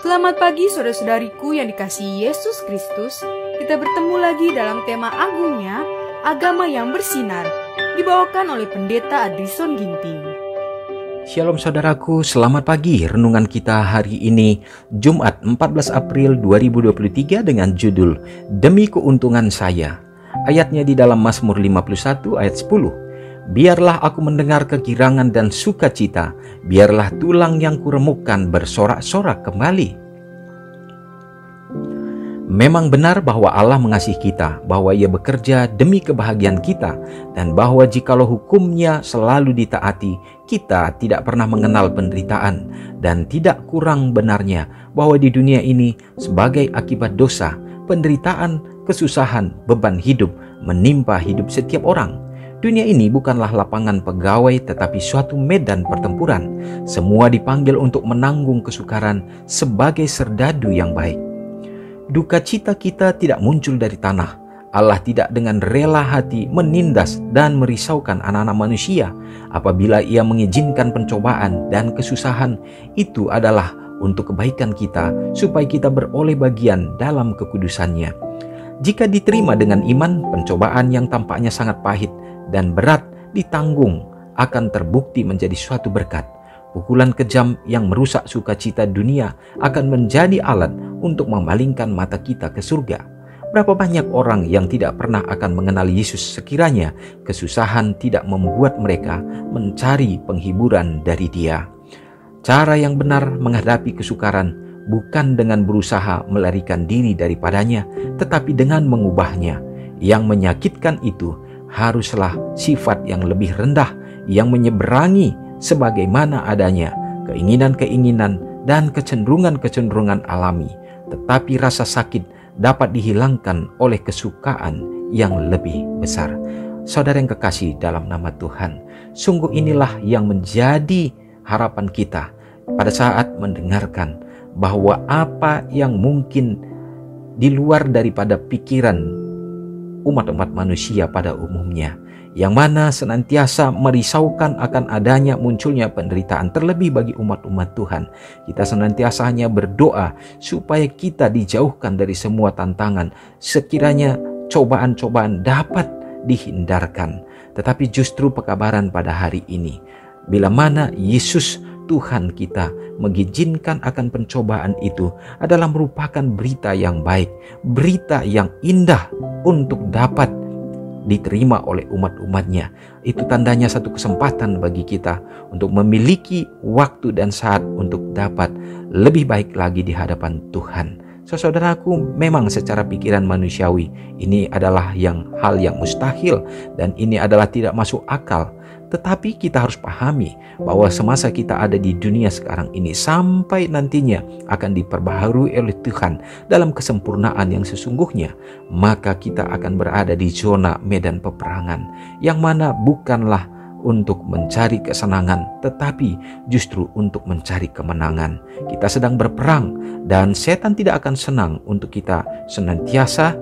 Selamat pagi saudara-saudariku yang dikasihi Yesus Kristus. Kita bertemu lagi dalam tema agungnya, agama yang bersinar, dibawakan oleh Pendeta Adrison Ginting. Shalom saudaraku, selamat pagi. Renungan kita hari ini Jumat 14 April 2023 dengan judul Demi Keuntungan Saya. Ayatnya di dalam Mazmur 51 ayat 10. Biarlah aku mendengar kegirangan dan sukacita, biarlah tulang yang kuremukkan bersorak-sorak kembali. Memang benar bahwa Allah mengasihi kita, bahwa Ia bekerja demi kebahagiaan kita, dan bahwa jikalau hukum-Nya selalu ditaati, kita tidak pernah mengenal penderitaan, dan tidak kurang benarnya bahwa di dunia ini sebagai akibat dosa, penderitaan, kesusahan, beban hidup menimpa hidup setiap orang. Dunia ini bukanlah lapangan pegawai tetapi suatu medan pertempuran. Semua dipanggil untuk menanggung kesukaran sebagai serdadu yang baik. Duka cita kita tidak muncul dari tanah. Allah tidak dengan rela hati menindas dan merisaukan anak-anak manusia. Apabila Ia mengizinkan pencobaan dan kesusahan, itu adalah untuk kebaikan kita, supaya kita beroleh bagian dalam kekudusan-Nya. Jika diterima dengan iman, pencobaan yang tampaknya sangat pahit dan berat ditanggung akan terbukti menjadi suatu berkat. Pukulan kejam yang merusak sukacita dunia akan menjadi alat untuk memalingkan mata kita ke surga. Berapa banyak orang yang tidak pernah akan mengenal Yesus sekiranya kesusahan tidak membuat mereka mencari penghiburan dari Dia. Cara yang benar menghadapi kesukaran bukan dengan berusaha melarikan diri daripadanya, tetapi dengan mengubahnya. Yang menyakitkan itu haruslah sifat yang lebih rendah, yang menyeberangi sebagaimana adanya keinginan-keinginan dan kecenderungan-kecenderungan alami. Tetapi rasa sakit dapat dihilangkan oleh kesukaan yang lebih besar. Saudara yang kekasih dalam nama Tuhan, sungguh inilah yang menjadi harapan kita pada saat mendengarkan bahwa apa yang mungkin di luar daripada pikiran umat-umat manusia pada umumnya, yang mana senantiasa merisaukan akan adanya munculnya penderitaan, terlebih bagi umat-umat Tuhan. Kita senantiasa hanya berdoa supaya kita dijauhkan dari semua tantangan, sekiranya cobaan-cobaan dapat dihindarkan. Tetapi justru pekabaran pada hari ini, bila mana Yesus Tuhan kita mengizinkan akan pencobaan itu adalah merupakan berita yang baik, berita yang indah untuk dapat diterima oleh umat-umatnya. Itu tandanya satu kesempatan bagi kita untuk memiliki waktu dan saat untuk dapat lebih baik lagi di hadapan Tuhan. Saudaraku, memang secara pikiran manusiawi ini adalah hal yang mustahil dan ini adalah tidak masuk akal. Tetapi kita harus pahami bahwa semasa kita ada di dunia sekarang ini sampai nantinya akan diperbaharui oleh Tuhan dalam kesempurnaan yang sesungguhnya, maka kita akan berada di zona medan peperangan yang mana bukanlah untuk mencari kesenangan, tetapi justru untuk mencari kemenangan. Kita sedang berperang dan setan tidak akan senang untuk kita senantiasa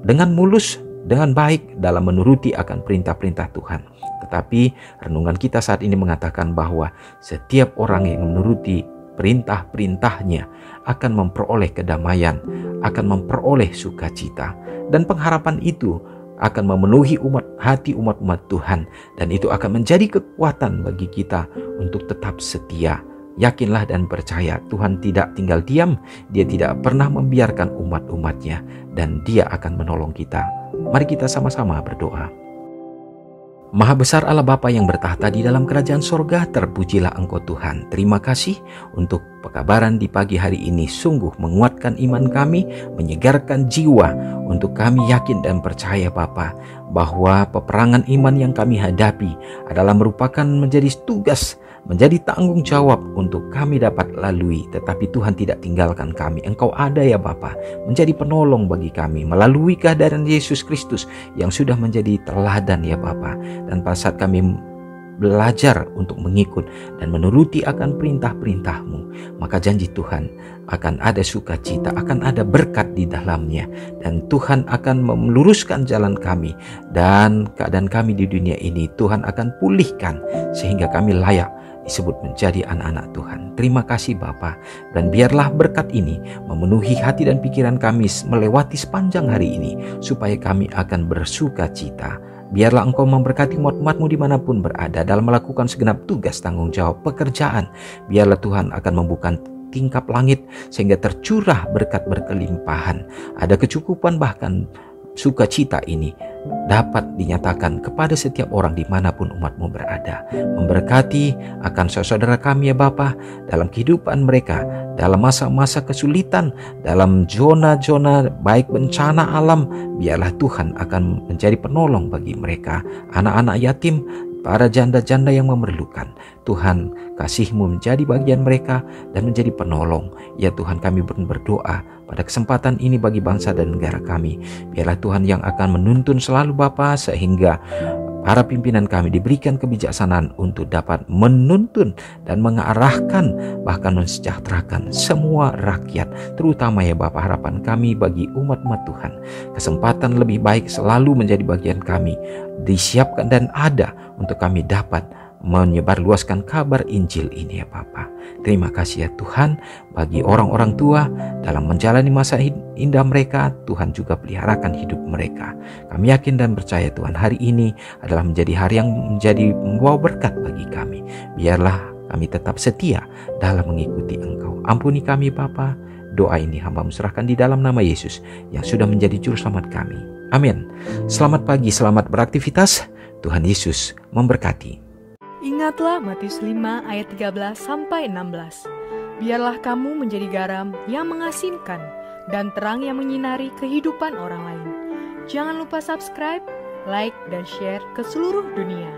dengan mulus, dengan baik dalam menuruti akan perintah-perintah Tuhan. Tetapi renungan kita saat ini mengatakan bahwa setiap orang yang menuruti perintah-perintahnya akan memperoleh kedamaian, akan memperoleh sukacita. Dan pengharapan itu akan memenuhi hati umat-umat Tuhan. Dan itu akan menjadi kekuatan bagi kita untuk tetap setia. Yakinlah dan percaya Tuhan tidak tinggal diam. Dia tidak pernah membiarkan umat-umatnya. Dan Dia akan menolong kita. Mari kita sama-sama berdoa. Maha besar Allah Bapa yang bertahta di dalam kerajaan sorga, terpujilah Engkau Tuhan. Terima kasih untuk pekabaran di pagi hari ini, sungguh menguatkan iman kami, menyegarkan jiwa untuk kami yakin dan percaya Bapa, bahwa peperangan iman yang kami hadapi adalah merupakan menjadi tugas, menjadi tanggung jawab untuk kami dapat lalui. Tetapi Tuhan tidak tinggalkan kami. Engkau ada ya Bapa, menjadi penolong bagi kami melalui kehadiran Yesus Kristus yang sudah menjadi teladan ya Bapa. Dan pada saat kami belajar untuk mengikut dan menuruti akan perintah-perintah-Mu, maka janji Tuhan akan ada sukacita, akan ada berkat di dalamnya, dan Tuhan akan meluruskan jalan kami, dan keadaan kami di dunia ini Tuhan akan pulihkan sehingga kami layak disebut menjadi anak-anak Tuhan. Terima kasih Bapa, dan biarlah berkat ini memenuhi hati dan pikiran kami melewati sepanjang hari ini, supaya kami akan bersuka cita. Biarlah Engkau memberkati umat-umat-Mu dimanapun berada dalam melakukan segenap tugas tanggung jawab pekerjaan. Biarlah Tuhan akan membuka tingkap langit sehingga tercurah berkat berkelimpahan. Ada kecukupan, bahkan sukacita ini dapat dinyatakan kepada setiap orang dimanapun umat-Mu berada. Memberkati akan saudara kami ya Bapa, dalam kehidupan mereka, dalam masa-masa kesulitan, dalam zona-zona baik bencana alam. Biarlah Tuhan akan menjadi penolong bagi mereka, anak-anak yatim, para janda-janda yang memerlukan. Tuhan, kasih-Mu menjadi bagian mereka dan menjadi penolong. Ya Tuhan, kami berdoa pada kesempatan ini bagi bangsa dan negara kami. Biarlah Tuhan yang akan menuntun selalu Bapa, sehingga para pimpinan kami diberikan kebijaksanaan untuk dapat menuntun dan mengarahkan, bahkan mensejahterakan semua rakyat. Terutama ya Bapa, harapan kami bagi umat-umat Tuhan, kesempatan lebih baik selalu menjadi bagian kami, disiapkan dan ada untuk kami dapat menyebarluaskan kabar Injil ini ya Bapa. Terima kasih ya Tuhan, bagi orang-orang tua dalam menjalani masa indah mereka, Tuhan juga peliharakan hidup mereka. Kami yakin dan percaya Tuhan, hari ini adalah menjadi hari yang menjadi membawa berkat bagi kami. Biarlah kami tetap setia dalam mengikuti Engkau. Ampuni kami Bapa. Doa ini hamba-Mu serahkan di dalam nama Yesus yang sudah menjadi juru selamat kami. Amin. Selamat pagi, selamat beraktivitas. Tuhan Yesus memberkati. Ingatlah Matius 5 ayat 13-16. Biarlah kamu menjadi garam yang mengasinkan dan terang yang menyinari kehidupan orang lain. Jangan lupa subscribe, like, dan share ke seluruh dunia.